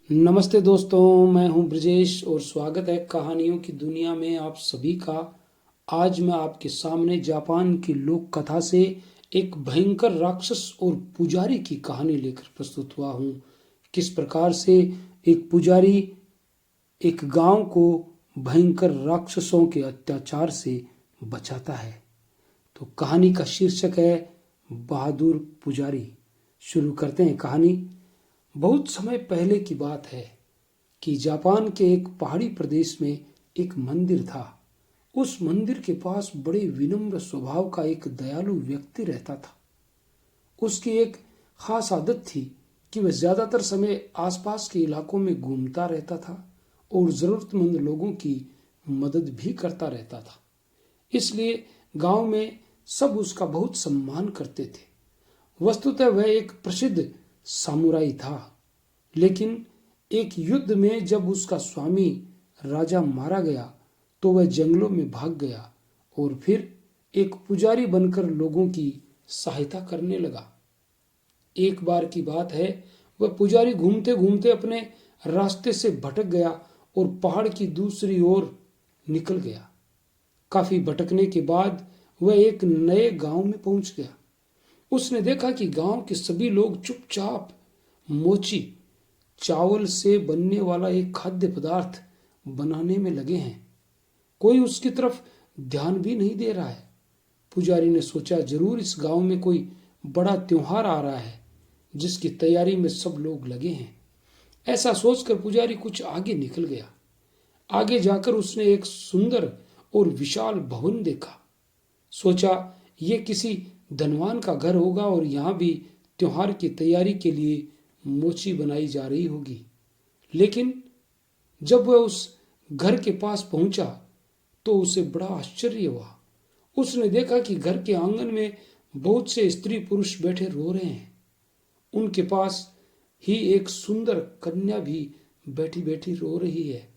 नमस्ते दोस्तों, मैं हूं ब्रजेश और स्वागत है कहानियों की दुनिया में आप सभी का। आज मैं आपके सामने जापान की लोक कथा से एक भयंकर राक्षस और पुजारी की कहानी लेकर प्रस्तुत हुआ हूं। किस प्रकार से एक पुजारी एक गांव को भयंकर राक्षसों के अत्याचार से बचाता है। तो कहानी का शीर्षक है बहादुर पुजारी। शुरू करते हैं कहानी। बहुत समय पहले की बात है कि जापान के एक पहाड़ी प्रदेश में एक मंदिर था। उस मंदिर के पास बड़े विनम्र स्वभाव का एक दयालु व्यक्ति रहता था। उसकी एक खास आदत थी कि वह ज्यादातर समय आसपास के इलाकों में घूमता रहता था और जरूरतमंद लोगों की मदद भी करता रहता था। इसलिए गांव में सब उसका बहुत सम्मान करते थे। वस्तुतः वह एक प्रसिद्ध सामुराई था, लेकिन एक युद्ध में जब उसका स्वामी राजा मारा गया तो वह जंगलों में भाग गया और फिर एक पुजारी बनकर लोगों की सहायता करने लगा। एक बार की बात है, वह पुजारी घूमते घूमते अपने रास्ते से भटक गया और पहाड़ की दूसरी ओर निकल गया। काफी भटकने के बाद वह एक नए गांव में पहुंच गया। उसने देखा कि गांव के सभी लोग चुपचाप मोची, चावल से बनने वाला एक खाद्य पदार्थ बनाने में लगे हैं। कोई उसकी तरफ ध्यान भी नहीं दे रहा है। पुजारी ने सोचा, जरूर इस गांव में कोई बड़ा त्योहार आ रहा है जिसकी तैयारी में सब लोग लगे हैं। ऐसा सोचकर पुजारी कुछ आगे निकल गया। आगे जाकर उसने एक सुंदर और विशाल भवन देखा। सोचा, ये किसी धनवान का घर होगा और यहाँ भी त्योहार की तैयारी के लिए मोची बनाई जा रही होगी। लेकिन जब वह उस घर के पास पहुंचा तो उसे बड़ा आश्चर्य हुआ। उसने देखा कि घर के आंगन में बहुत से स्त्री पुरुष बैठे रो रहे हैं। उनके पास ही एक सुंदर कन्या भी बैठी बैठी रो रही है।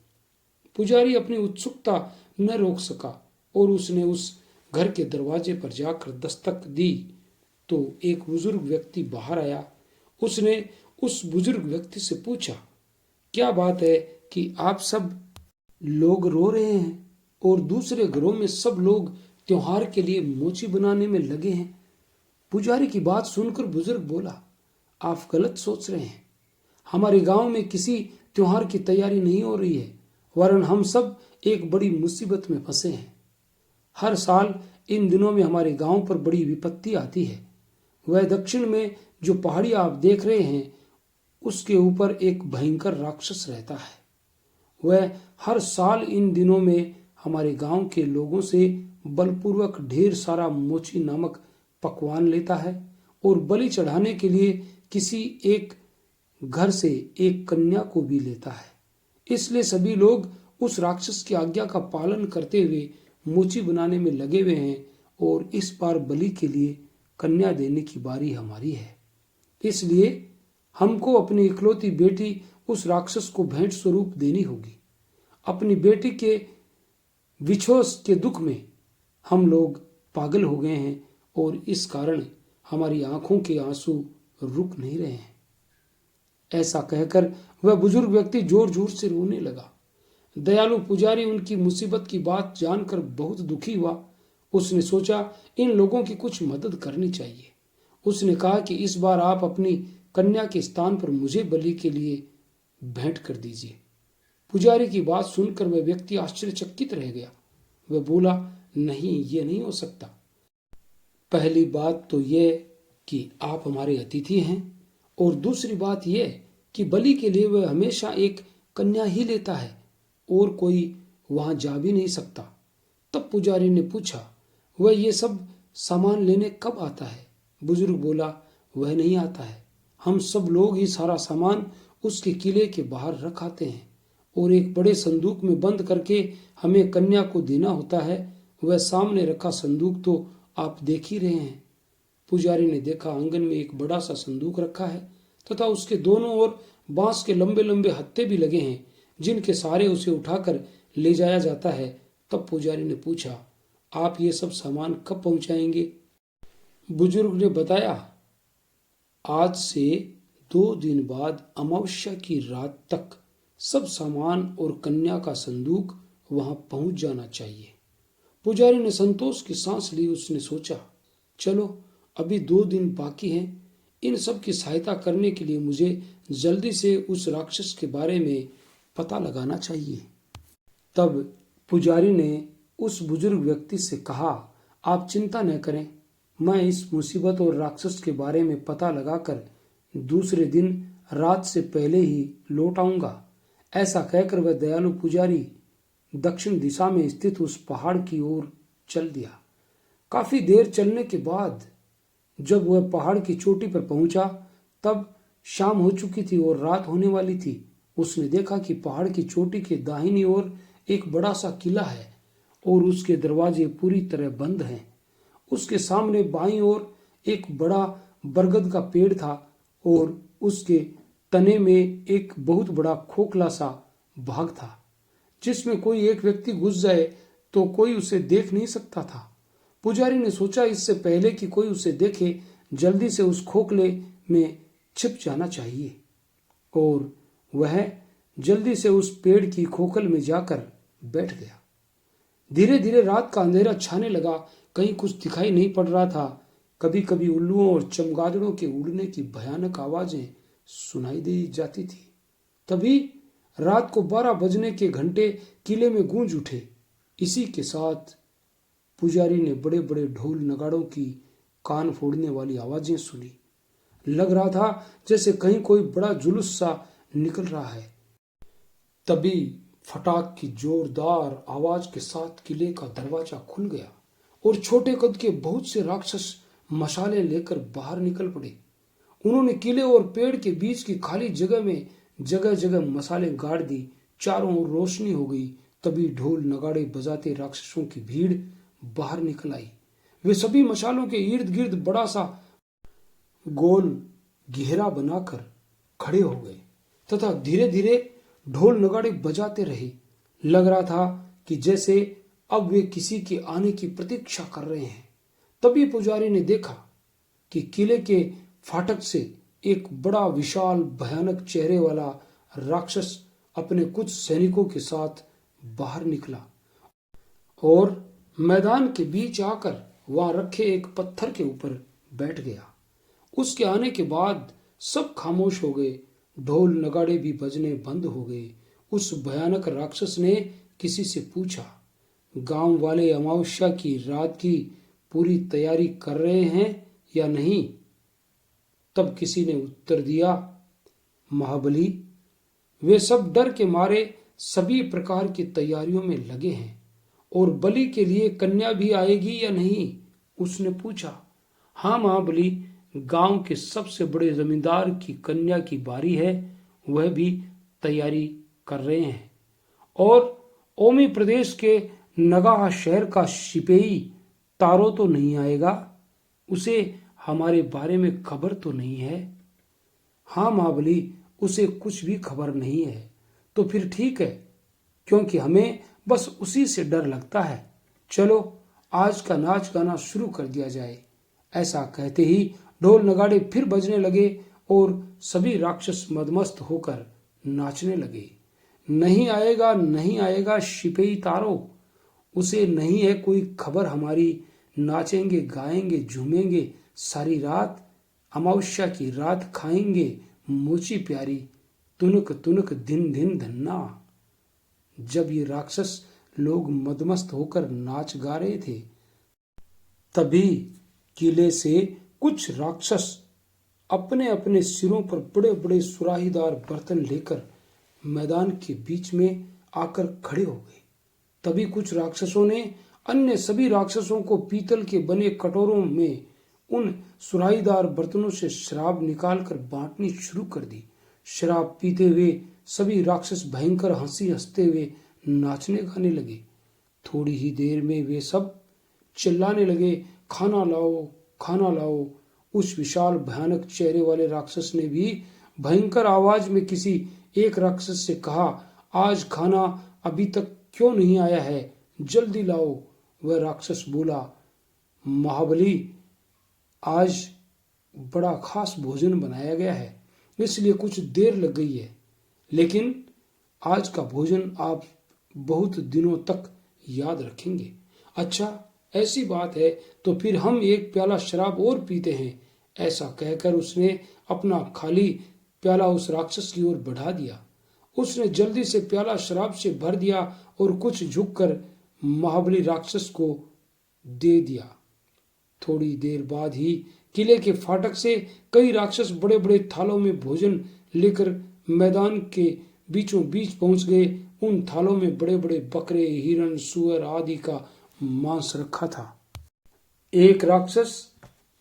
पुजारी अपनी उत्सुकता न रोक सका और उसने उस घर के दरवाजे पर जाकर दस्तक दी तो एक बुजुर्ग व्यक्ति बाहर आया। उसने उस बुजुर्ग व्यक्ति से पूछा, क्या बात है कि आप सब लोग रो रहे हैं और दूसरे घरों में सब लोग त्योहार के लिए मोची बनाने में लगे हैं? पुजारी की बात सुनकर बुजुर्ग बोला, आप गलत सोच रहे हैं। हमारे गांव में किसी त्योहार की तैयारी नहीं हो रही है, वरन हम सब एक बड़ी मुसीबत में फंसे हैं। हर साल इन दिनों में हमारे गांव पर बड़ी विपत्ति आती है। वह दक्षिण में जो पहाड़ी आप देख रहे हैं, उसके ऊपर एक भयंकर राक्षस रहता है। वह हर साल इन दिनों में हमारे गांव के लोगों से बलपूर्वक ढेर सारा मोची नामक पकवान लेता है और बलि चढ़ाने के लिए किसी एक घर से एक कन्या को भी लेता है। इसलिए सभी लोग उस राक्षस की आज्ञा का पालन करते हुए मोची बनाने में लगे हुए हैं और इस बार बलि के लिए कन्या देने की बारी हमारी है। इसलिए हमको अपनी इकलौती बेटी उस राक्षस को भेंट स्वरूप देनी होगी। अपनी बेटी के विछोह के दुख में हम लोग पागल हो गए हैं और इस कारण हमारी आंखों के आंसू रुक नहीं रहे हैं। ऐसा कहकर वह बुजुर्ग व्यक्ति जोर जोर से रोने लगा। दयालु पुजारी उनकी मुसीबत की बात जानकर बहुत दुखी हुआ। उसने सोचा, इन लोगों की कुछ मदद करनी चाहिए। उसने कहा कि इस बार आप अपनी कन्या के स्थान पर मुझे बलि के लिए भेंट कर दीजिए। पुजारी की बात सुनकर वह व्यक्ति आश्चर्यचकित रह गया। वह बोला, नहीं, ये नहीं हो सकता। पहली बात तो यह कि आप हमारे अतिथि हैं और दूसरी बात यह कि बलि के लिए वह हमेशा एक कन्या ही लेता है और कोई वहां जा भी नहीं सकता। तब पुजारी ने पूछा, वह ये सब सामान लेने कब आता है? बुजुर्ग बोला, वह नहीं आता है। हम सब लोग ही सारा सामान उसके किले के बाहर रख आते हैं और एक बड़े संदूक में बंद करके हमें कन्या को देना होता है। वह सामने रखा संदूक तो आप देख ही रहे हैं। पुजारी ने देखा, आंगन में एक बड़ा सा संदूक रखा है तथा उसके दोनों ओर बांस के लंबे लंबे हत्थे भी लगे हैं जिनके सहारे उसे उठाकर ले जाया जाता है। तब पुजारी ने पूछा, आप ये सब सामान कब पहुंचाएंगे? बुजुर्ग ने बताया, आज से 2 दिन बाद अमावस्या की रात तक सब सामान और कन्या का संदूक वहां पहुंच जाना चाहिए। पुजारी ने संतोष की सांस ली। उसने सोचा, चलो अभी 2 दिन बाकी हैं। इन सब की सहायता करने के लिए मुझे जल्दी से उस राक्षस के बारे में पता लगाना चाहिए। तब पुजारी ने उस बुजुर्ग व्यक्ति से कहा, आप चिंता न करें, मैं इस मुसीबत और राक्षस के बारे में पता लगाकर दूसरे दिन रात से पहले ही लौट आऊंगा। ऐसा कहकर वह दयालु पुजारी दक्षिण दिशा में स्थित उस पहाड़ की ओर चल दिया। काफी देर चलने के बाद जब वह पहाड़ की चोटी पर पहुंचा, तब शाम हो चुकी थी और रात होने वाली थी। उसने देखा कि पहाड़ की चोटी के दाहिनी ओर एक बड़ा सा किला है और उसके दरवाजे पूरी तरह बंद हैं। उसके सामने बाईं ओर एक बड़ा बरगद का पेड़ था और उसके तने में एक बहुत बड़ा खोखला सा भाग था, जिसमें कोई एक व्यक्ति घुस जाए तो कोई उसे देख नहीं सकता था। पुजारी ने सोचा, इससे पहले कि कोई उसे देखे, जल्दी से उस खोखले में छिप जाना चाहिए। और वह जल्दी से उस पेड़ की खोखल में जाकर बैठ गया। धीरे धीरे रात का अंधेरा छाने लगा। कहीं कुछ दिखाई नहीं पड़ रहा था। कभी कभी उल्लुओं और चमगादड़ों के उड़ने की भयानक आवाजें सुनाई दी जाती थी। तभी रात को 12 बजने के घंटे किले में गूंज उठे। इसी के साथ पुजारी ने बड़े बड़े ढोल नगाड़ों की कान फोड़ने वाली आवाजें सुनी। लग रहा था जैसे कहीं कोई बड़ा जुलूस सा निकल रहा है। तभी फटाक की जोरदार आवाज के साथ किले का दरवाजा खुल गया और छोटे कद के बहुत से राक्षस मशाले लेकर बाहर निकल पड़े। उन्होंने किले और पेड़ के बीच की खाली जगह में जगह जगह मसाले गाड़ दी। चारों ओर रोशनी हो गई। तभी ढोल नगाड़े बजाते राक्षसों की भीड़ बाहर निकल आई। वे सभी मशालों के इर्द गिर्द बड़ा सा गोल घेरा बनाकर खड़े हो गए तथा धीरे धीरे ढोल नगाड़े बजाते रहे। लग रहा था कि जैसे अब वे किसी के आने की प्रतीक्षा कर रहे हैं। तभी पुजारी ने देखा कि किले के फाटक से एक बड़ा विशाल भयानक चेहरे वाला राक्षस अपने कुछ सैनिकों के साथ बाहर निकला और मैदान के बीच आकर वहां रखे एक पत्थर के ऊपर बैठ गया। उसके आने के बाद सब खामोश हो गए। ढोल नगाड़े भी बजने बंद हो गए। उस भयानक राक्षस ने किसी से पूछा, गांव वाले अमावस्या की रात की पूरी तैयारी कर रहे हैं या नहीं? तब किसी ने उत्तर दिया, महाबली, वे सब डर के मारे सभी प्रकार की तैयारियों में लगे हैं। और बलि के लिए कन्या भी आएगी या नहीं? उसने पूछा। हाँ महाबली, गांव के सबसे बड़े जमींदार की कन्या की बारी है, वह भी तैयारी कर रहे हैं। और ओमी प्रदेश के नगाह शहर का सिपेही तारो तो नहीं आएगा? उसे हमारे बारे में खबर तो नहीं है? हाँ महाबली, उसे कुछ भी खबर नहीं है। तो फिर ठीक है, क्योंकि हमें बस उसी से डर लगता है। चलो आज का नाच गाना शुरू कर दिया जाए। ऐसा कहते ही ढोल नगाड़े फिर बजने लगे और सभी राक्षस मदमस्त होकर नाचने लगे। नहीं आएगा, नहीं आएगा सिपेही तारो, उसे नहीं है कोई खबर हमारी। नाचेंगे, गाएंगे, झूमेंगे सारी रात, अमावस्या की रात खाएंगे मोची प्यारी, तुनक तुनक दिन दिन धन्ना। जब ये राक्षस लोग मदमस्त होकर नाच गा रहे थे, तभी किले से कुछ राक्षस अपने अपने सिरों पर बड़े बड़े सुराहीदार बर्तन लेकर मैदान के बीच में आकर खड़े हो गए। तभी कुछ राक्षसों ने अन्य सभी राक्षसों को पीतल के बने कटोरों में उन सुराहीदार बर्तनों से शराब निकालकर बांटनी शुरू कर दी। शराब पीते हुए सभी राक्षस भयंकर हंसी हंसते हुए नाचने गाने लगे। थोड़ी ही देर में वे सब चिल्लाने लगे, खाना लाओ, खाना लाओ। उस विशाल भयानक चेहरे वाले राक्षस ने भी भयंकर आवाज में किसी एक राक्षस से कहा, आज खाना अभी तक क्यों नहीं आया है, जल्दी लाओ। वह राक्षस बोला, महाबली, आज बड़ा खास भोजन बनाया गया है, इसलिए कुछ देर लग गई है, लेकिन आज का भोजन आप बहुत दिनों तक याद रखेंगे। अच्छा, ऐसी बात है तो फिर हम एक प्याला शराब और पीते हैं। ऐसा कहकर उसने अपना खाली प्याला उस राक्षस की ओर बढ़ा दिया। उसने जल्दी से प्याला शराब से भर दिया और कुछ झुककर महाबली राक्षस को दे दिया। थोड़ी देर बाद ही किले के फाटक से कई राक्षस बड़े बड़े थालों में भोजन लेकर मैदान के बीचों बीच पहुंच गए। उन थालों में बड़े बड़े बकरे, हिरण, सुअर आदि का मांस रखा था। एक राक्षस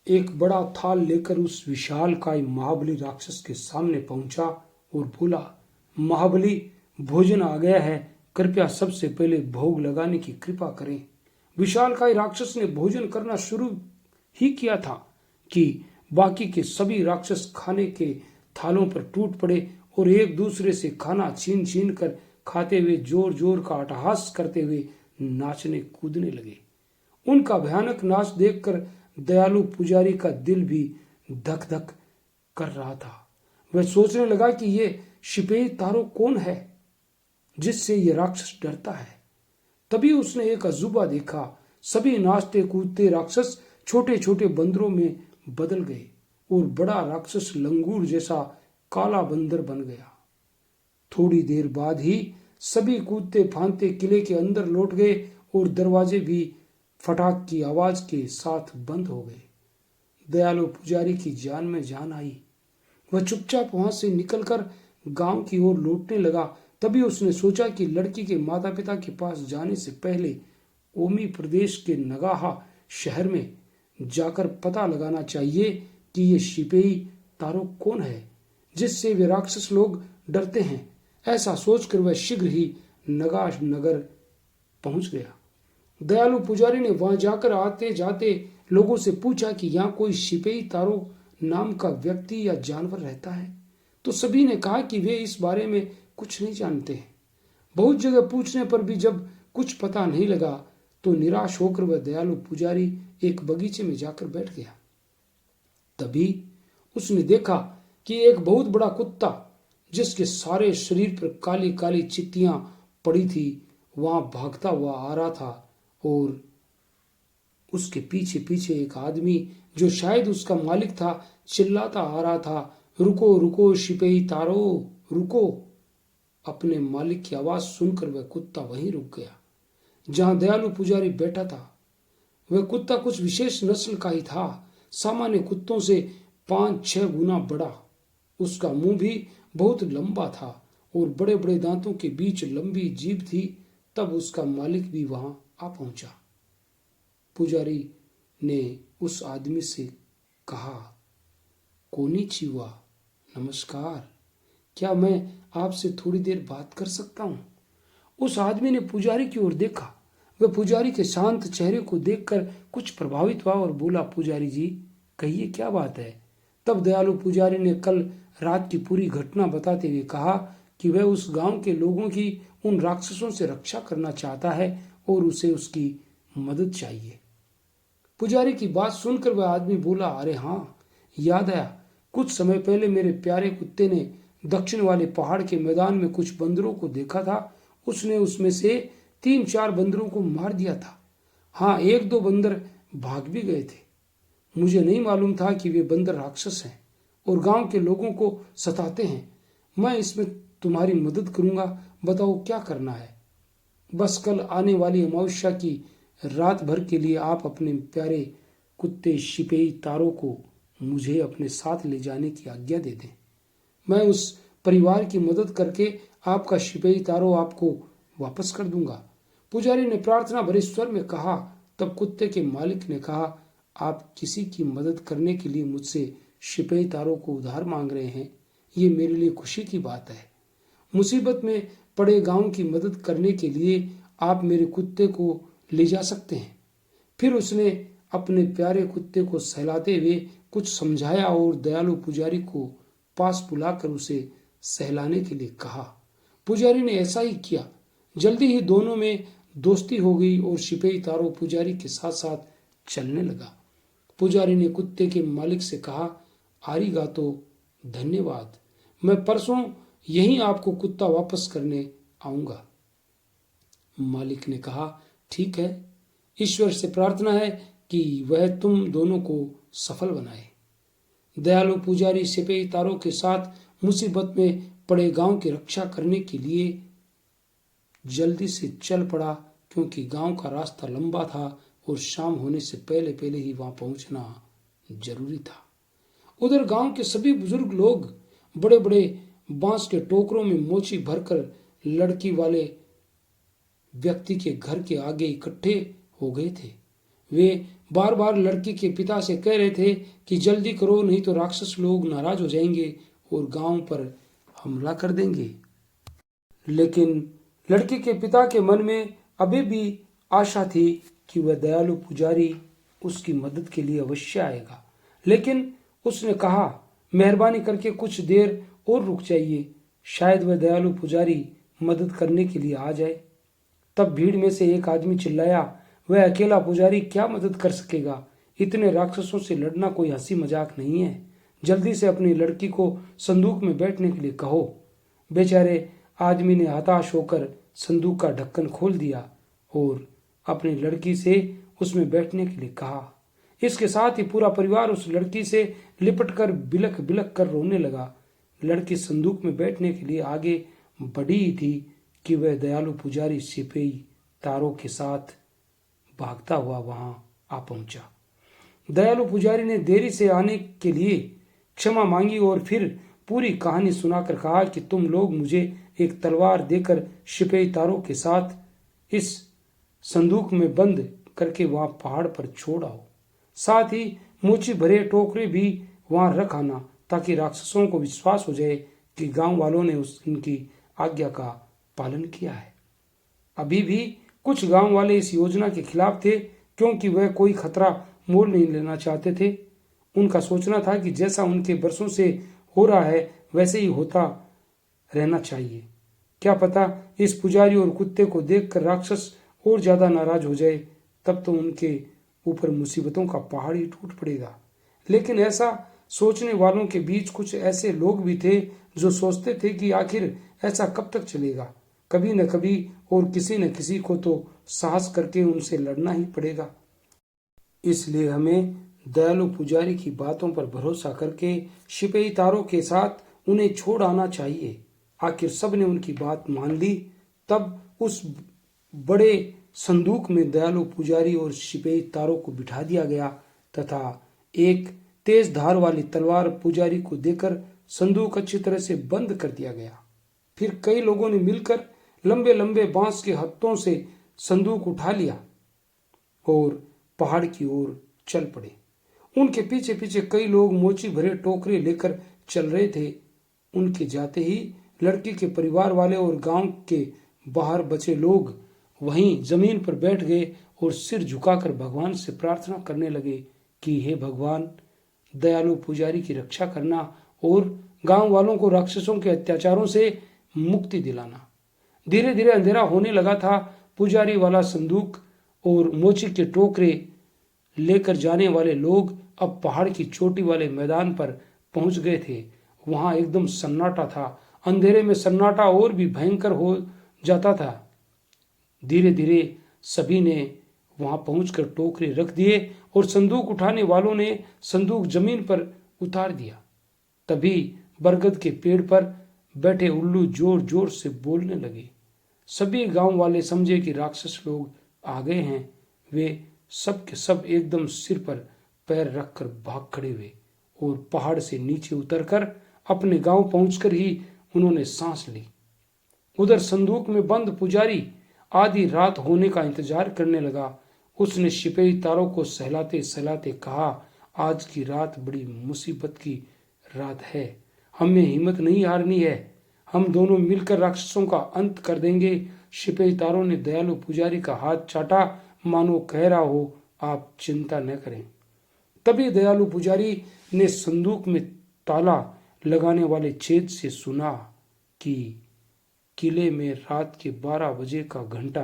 एक बड़ा थाल लेकर उस विशालकाय महाबली राक्षस के सामने पहुंचा और बोला, महाबली, भोजन आ गया है, कृपया सबसे पहले भोग लगाने की कृपा करें। विशालकाय राक्षस ने भोजन करना शुरू ही किया था कि बाकी के सभी राक्षस खाने के थालों पर टूट पड़े और एक दूसरे से खाना छीन छीन कर खाते हुए जोर जोर का अट्टहास करते हुए नाचने कूदने लगे। उनका भयानक नाच देखकर दयालु पुजारी का दिल भी धक धक कर रहा था। वह सोचने लगा कि ये शिपेई तारो कौन है जिससे ये राक्षस डरता है। तभी उसने एक अजूबा देखा। सभी नाचते कूदते राक्षस छोटे छोटे बंदरों में बदल गए और बड़ा राक्षस लंगूर जैसा काला बंदर बन गया। थोड़ी देर बाद ही सभी कूदते फांदते किले के अंदर लौट गए और दरवाजे भी फटाक की आवाज के साथ बंद हो गए। दयालु पुजारी की जान में जान आई। वह चुपचाप वहां से निकलकर गांव की ओर लौटने लगा। तभी उसने सोचा कि लड़की के माता पिता के पास जाने से पहले ओमी प्रदेश के नगाहा शहर में जाकर पता लगाना चाहिए कि ये शिपेई तारो कौन है जिससे वे राक्षस लोग डरते हैं। ऐसा सोचकर वह शीघ्र ही नगाश नगर पहुंच गया। दयालु पुजारी ने वहां जाकर आते जाते लोगों से पूछा कि यहाँ कोई शिपेई तारो नाम का व्यक्ति या जानवर रहता है, तो सभी ने कहा कि वे इस बारे में कुछ नहीं जानते हैं। बहुत जगह पूछने पर भी जब कुछ पता नहीं लगा तो निराश होकर वह दयालु पुजारी एक बगीचे में जाकर बैठ गया। तभी उसने देखा कि एक बहुत बड़ा कुत्ता जिसके सारे शरीर पर काली काली चित्तियां पड़ी थी वहां भागता हुआ आ रहा था और उसके पीछे पीछे एक आदमी जो शायद उसका मालिक था चिल्लाता आ रहा था, रुको रुको शिपेई तारो, रुको। अपने मालिक की आवाज सुनकर वह कुत्ता वहीं रुक गया जहां दयालु पुजारी बैठा था। वह कुत्ता कुछ विशेष नस्ल का ही था, सामान्य कुत्तों से 5-6 गुना बड़ा। उसका मुंह भी बहुत लंबा था और बड़े बड़े दांतों के बीच लंबी जीभ थी। तब उसका मालिक भी वहां आ पहुंचा। पुजारी ने उस आदमी से कहा, कोनिचिवा, नमस्कार, क्या मैं आपसे थोड़ी देर बात कर सकता हूं? उस आदमी ने पुजारी की ओर देखा। वह पुजारी के शांत चेहरे को देखकर कुछ प्रभावित हुआ और बोला, पुजारी जी, कहिए क्या बात है। तब दयालु पुजारी ने कल रात की पूरी घटना बताते हुए कहा कि वह उस गांव के लोगों की उन राक्षसों से रक्षा करना चाहता है और उसे उसकी मदद चाहिए। पुजारी की बात सुनकर वह आदमी बोला, अरे हाँ, याद आया, कुछ समय पहले मेरे प्यारे कुत्ते ने दक्षिण वाले पहाड़ के मैदान में कुछ बंदरों को देखा था। उसने उसमें से 3-4 बंदरों को मार दिया था। हाँ, 1-2 बंदर भाग भी गए थे। मुझे नहीं मालूम था कि वे बंदर राक्षस हैं और गांव के लोगों को सताते हैं। मैं इसमें तुम्हारी मदद करूंगा, बताओ क्या करना है। बस कल आने वाली अमावस्या की रात भर के लिए आप अपने प्यारे कुत्ते शिपेई तारो को मुझे अपने साथ ले जाने की आज्ञा दे दें। मैं उस परिवार की मदद करके आपका शिपेई तारो आपको वापस कर दूंगा। पुजारी ने प्रार्थना भरे स्वर में कहा। तब कुत्ते के मालिक ने कहा, आप किसी की मदद करने के लिए मुझसे शिपेई तारो को उधार मांग रहे हैं, ये मेरे लिए खुशी की बात है। मुसीबत में पड़े गांव की मदद करने के लिए आप मेरे कुत्ते को ले जा सकते हैं। फिर उसने अपने प्यारे कुत्ते को सहलाते हुए कुछ समझाया और दयालु पुजारी को पास बुलाकर उसे सहलाने के लिए कहा। पुजारी ने ऐसा ही किया। जल्दी ही दोनों में दोस्ती हो गई और शिपेई तारो पुजारी के साथ साथ चलने लगा। पुजारी ने कुत्ते के मालिक से कहा, आरिगातो, धन्यवाद, मैं परसों यहीं आपको कुत्ता वापस करने आऊंगा। मालिक ने कहा, ठीक है, ईश्वर से प्रार्थना है कि वह तुम दोनों को सफल बनाए। दयालु पुजारी सिपाही तारों के साथ मुसीबत में पड़े गांव की रक्षा करने के लिए जल्दी से चल पड़ा, क्योंकि गांव का रास्ता लंबा था और शाम होने से पहले पहले ही वहां पहुंचना जरूरी था। उधर गांव के सभी बुजुर्ग लोग बड़े बड़े बांस के टोकरों में मोची भरकर लड़की वाले व्यक्ति के घर के आगे इकट्ठे हो गए थे। वे बार बार लड़की के पिता से कह रहे थे कि जल्दी करो, नहीं तो राक्षस लोग नाराज हो जाएंगे और गांव पर हमला कर देंगे। लेकिन लड़की के पिता के मन में अभी भी आशा थी कि वह दयालु पुजारी उसकी मदद के लिए अवश्य आएगा। लेकिन उसने कहा, मेहरबानी करके कुछ देर और रुक जाइए, शायद वह दयालु पुजारी मदद करने के लिए आ जाए। तब भीड़ में से एक आदमी चिल्लाया, वह अकेला पुजारी क्या मदद कर सकेगा? इतने राक्षसों से लड़ना कोई हंसी मजाक नहीं है। जल्दी से अपनी लड़की को संदूक में बैठने के लिए कहो। बेचारे आदमी ने हताश होकर संदूक का ढक्कन खोल दिया और अपनी लड़की से उसमें बैठने के लिए कहा। इसके साथ ही पूरा परिवार उस लड़की से लिपट कर बिलख बिलख कर रोने लगा। लड़की संदूक में बैठने के लिए आगे बढ़ी ही थी कि वह दयालु पुजारी सिपाही तारों के साथ भागता हुआ वहां आ पहुंचा। दयालु पुजारी ने देरी से आने के लिए क्षमा मांगी और फिर पूरी कहानी सुनाकर कहा कि तुम लोग मुझे एक तलवार देकर सिपाही तारों के साथ इस संदूक में बंद करके वहां पहाड़ पर छोड़ आओ। साथ ही मोची भरे टोकरे भी वहां रख आना, ताकि राक्षसों को विश्वास हो जाए कि गांव वालों ने उनकी आज्ञा का पालन किया है। अभी भी कुछ गांव वाले इस योजना के खिलाफ थे, क्योंकि वह कोई खतरा मोल नहीं लेना चाहते थे। उनका सोचना था कि जैसा उनके बरसों से हो रहा है वैसे ही होता रहना चाहिए। क्या पता इस पुजारी और कुत्ते को देखकर राक्षस और ज्यादा नाराज हो जाए, तब तो उनके ऊपर मुसीबतों का पहाड़ ही टूट पड़ेगा। लेकिन ऐसा सोचने वालों के बीच कुछ ऐसे लोग भी थे जो सोचते थे कि आखिर ऐसा कब तक चलेगा, कभी न कभी और किसी न किसी को तो साहस करके उनसे लड़ना ही पड़ेगा। इसलिए हमें दयालु पुजारी की बातों पर भरोसा करके सिपाही तारों के साथ उन्हें छोड़ आना चाहिए। आखिर सब ने उनकी बात मान ली। तब उस बड़े संदूक में दयालु पुजारी और सिपाही तारों को बिठा दिया गया तथा एक तेज धार वाली तलवार पुजारी को देकर संदूक अच्छी तरह से बंद कर दिया गया। फिर कई लोगों ने मिलकर लंबे लंबे बांस के हत्थों से संदूक उठा लिया और पहाड़ की ओर चल पड़े। उनके पीछे पीछे कई लोग मोची भरे टोकरे लेकर चल रहे थे। उनके जाते ही लड़की के परिवार वाले और गांव के बाहर बचे लोग वहीं जमीन पर बैठ गए और सिर झुकाकर भगवान से प्रार्थना करने लगे कि हे भगवान, दयालु पुजारी की रक्षा करना और गांव वालों को राक्षसों के अत्याचारों से मुक्ति दिलाना। धीरे धीरे अंधेरा होने लगा था। पुजारी वाला संदूक और मोची के टोकरे लेकर जाने वाले लोग अब पहाड़ की चोटी वाले मैदान पर पहुंच गए थे। वहां एकदम सन्नाटा था। अंधेरे में सन्नाटा और भी भयंकर हो जाता था। धीरे धीरे सभी ने वहां पहुंचकर टोकरे रख दिए और संदूक उठाने वालों ने संदूक जमीन पर उतार दिया। तभी बरगद के पेड़ पर बैठे उल्लू जोर जोर से बोलने लगे। सभी गांव वाले समझे कि राक्षस लोग आ गए हैं। वे सब के सब एकदम सिर पर पैर रखकर भाग खड़े हुए और पहाड़ से नीचे उतरकर अपने गांव पहुंचकर ही उन्होंने सांस ली। उधर संदूक में बंद पुजारी आधी रात होने का इंतजार करने लगा। उसने सिपाही तारों को सहलाते सहलाते कहा, आज की रात बड़ी मुसीबत की रात है, हमें हिम्मत नहीं हारनी है, हम दोनों मिलकर राक्षसों का अंत कर देंगे। सिपाही तारों ने दयालु पुजारी का हाथ चाटा, मानो कह रहा हो आप चिंता न करें। तभी दयालु पुजारी ने संदूक में ताला लगाने वाले छेद से सुना कि किले में रात के 12 बजे का घंटा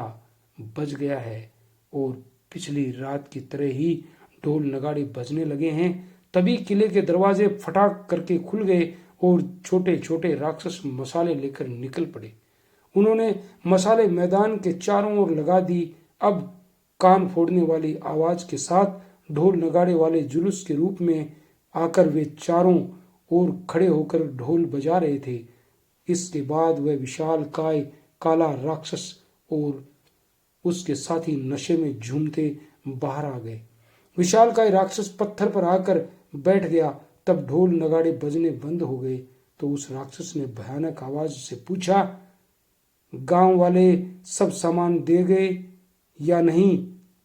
बज गया है और पिछली रात की तरह ही ढोल नगाड़े बजने लगे हैं। तभी किले के दरवाजे फटाक करके खुल गए और छोटे छोटे राक्षस मसाले लेकर निकल पड़े। उन्होंने मसाले मैदान के चारों ओर लगा दी। अब कान फोड़ने वाली आवाज के साथ ढोल नगाड़े वाले जुलूस के रूप में आकर वे चारों ओर खड़े होकर ढोल बजा रहे थे। इसके बाद वह विशाल काय काला राक्षस और उसके साथी नशे में झूमते बाहर आ गए। विशालकाय राक्षस पत्थर पर आकर बैठ गया। तब ढोल नगाड़े बजने बंद हो गए तो उस राक्षस ने भयानक आवाज से पूछा, गांव वाले सब सामान दे गए या नहीं?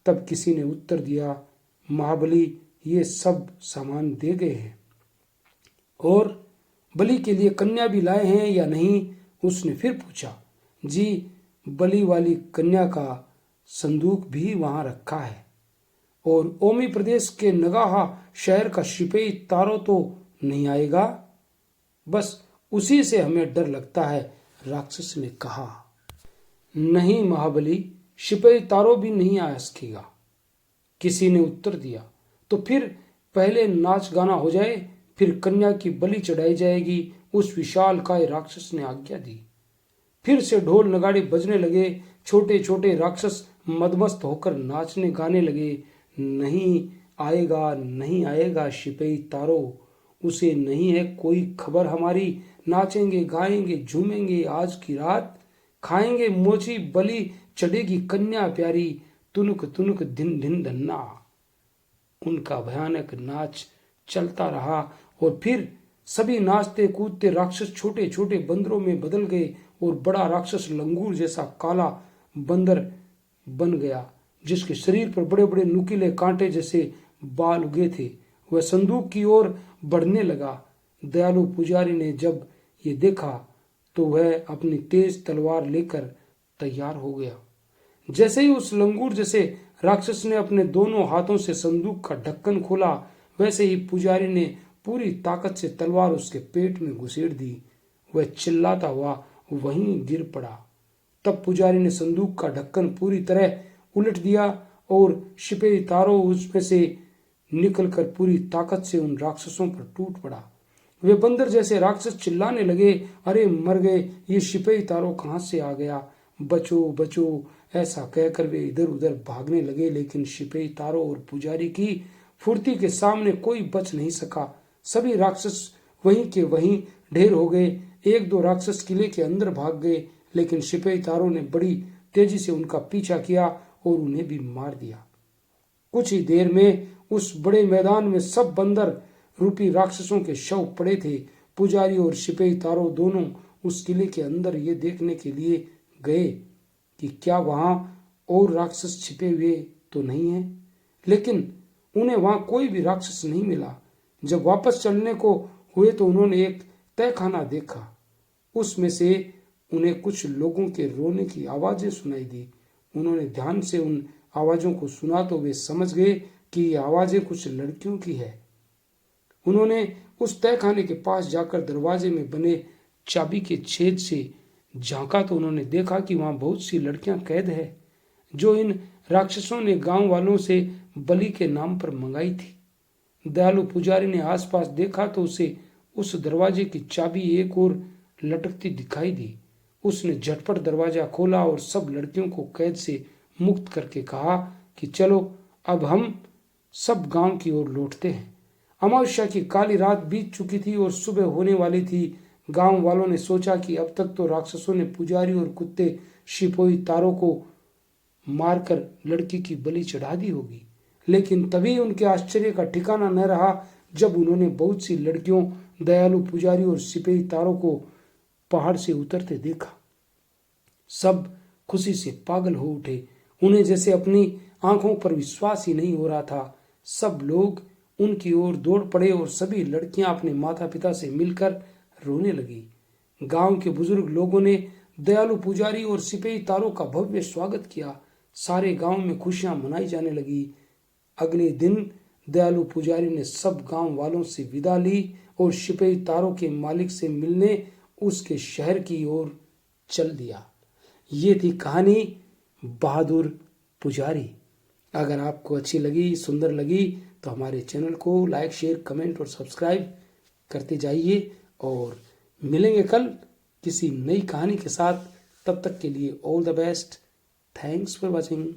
तब किसी ने उत्तर दिया, महाबली ये सब सामान दे गए हैं। और बलि के लिए कन्या भी लाए हैं या नहीं? उसने फिर पूछा। जी, बलि वाली कन्या का संदूक भी वहां रखा है। और ओमी प्रदेश के नगाहा शहर का सिपाही तारो तो नहीं आएगा? बस उसी से हमें डर लगता है, राक्षस ने कहा। नहीं महाबली, सिपाही तारो भी नहीं आ सकेगा, किसी ने उत्तर दिया। तो फिर पहले नाच गाना हो जाए, फिर कन्या की बलि चढ़ाई जाएगी, उस विशाल काय राक्षस ने आज्ञा दी। फिर से ढोल नगाड़े बजने लगे। छोटे छोटे राक्षस मदमस्त होकर नाचने गाने लगे। नहीं आएगा, नहीं आएगा सिपाही तारो, उसे नहीं है कोई खबर हमारी। नाचेंगे गाएंगे झूमेंगे आज की रात, खाएंगे मोची बलि चढ़ेगी कन्या प्यारी, तुनुक तुनुक दिन दिन धन्ना। उनका भयानक नाच चलता रहा और फिर सभी नाचते कूदते राक्षस छोटे छोटे बंदरों में बदल गए और बड़ा राक्षस लंगूर जैसा काला बंदर बन गया, जिसके शरीर पर बड़े बड़े नुकीले कांटे जैसे बाल उगे थे। वह संदूक की ओर बढ़ने लगा। दयालु पुजारी ने जब ये देखा तो वह अपनी तेज तलवार लेकर तैयार हो गया। जैसे ही उस लंगूर जैसे राक्षस ने अपने दोनों हाथों से संदूक का ढक्कन खोला, वैसे ही पुजारी ने पूरी ताकत से तलवार उसके पेट में घुसेड़ दी। वह चिल्लाता हुआ वहीं गिर पड़ा। तब पुजारी ने संदूक का ढक्कन पूरी तरह उलट दिया और सिपाही तारो उसमें से निकलकर पूरी ताकत से उन राक्षसों पर टूट पड़ा। वे बंदर जैसे राक्षस चिल्लाने लगे, अरे मर गए, ये सिपाही तारो कहां से आ गया, बचो बचो। ऐसा कहकर वे इधर उधर भागने लगे, लेकिन सिपाही तारो और पुजारी की फुर्ती के सामने कोई बच नहीं सका। सभी राक्षस वहीं के वहीं ढेर हो गए। एक दो राक्षस किले के अंदर भाग गए, लेकिन सिपाही तारो ने बड़ी तेजी से उनका पीछा किया और उन्हें भी मार दिया। कुछ ही देर में उस बड़े मैदान में सब बंदर रूपी राक्षसों के शव पड़े थे। पुजारी और सिपाही तारो दोनों उस किले के अंदर ये देखने के लिए गए कि क्या वहां और राक्षस छिपे हुए तो नहीं है, लेकिन उन्हें वहां कोई भी राक्षस नहीं मिला। जब वापस चलने को हुए तो उन्होंने एक तहखाना देखा। उसमें से उन्हें कुछ लोगों के रोने की आवाजें सुनाई दी। उन्होंने ध्यान से उन आवाजों को सुना तो वे समझ गए कि ये आवाजें कुछ लड़कियों की है। उन्होंने उस तहखाने के पास जाकर दरवाजे में बने चाबी के छेद से झांका तो उन्होंने देखा कि वहां बहुत सी लड़कियां कैद है, जो इन राक्षसों ने गांव वालों से बलि के नाम पर मंगाई थी। दयालु पुजारी ने आसपास देखा तो उसे उस दरवाजे की चाबी एक और लटकती दिखाई दी। उसने झटपट दरवाजा खोला और सब लड़कियों को कैद से मुक्त करके कहा कि चलो अब हम सब गांव की ओर लौटते हैं। अमावस्या की काली रात बीत चुकी थी और सुबह होने वाली थी। गांव वालों ने सोचा कि अब तक तो राक्षसों ने पुजारी और कुत्ते सिपाही तारों को मारकर लड़की की बलि चढ़ा दी होगी, लेकिन तभी उनके आश्चर्य का ठिकाना न रहा जब उन्होंने बहुत सी लड़कियों, दयालु पुजारी और सिपाही तारों को पहाड़ से उतरते देखा। सब खुशी से पागल हो उठे। उन्हें जैसे अपनी आंखों पर विश्वास ही नहीं हो रहा था। सब लोग उनकी ओर दौड़ पड़े और सभी लड़कियां अपने माता पिता से मिलकर रोने लगी। गांव के बुजुर्ग लोगों ने दयालु पुजारी और सिपाही तारों का भव्य स्वागत किया। सारे गांव में खुशियां मनाई जाने लगी। अगले दिन दयालु पुजारी ने सब गांव वालों से विदा ली और सिपाही तारों के मालिक से मिलने उसके शहर की ओर चल दिया। ये थी कहानी बहादुर पुजारी। अगर आपको अच्छी लगी, सुंदर लगी तो हमारे चैनल को लाइक, शेयर, कमेंट और सब्सक्राइब करते जाइए। और मिलेंगे कल किसी नई कहानी के साथ। तब तक के लिए all the best. Thanks for watching.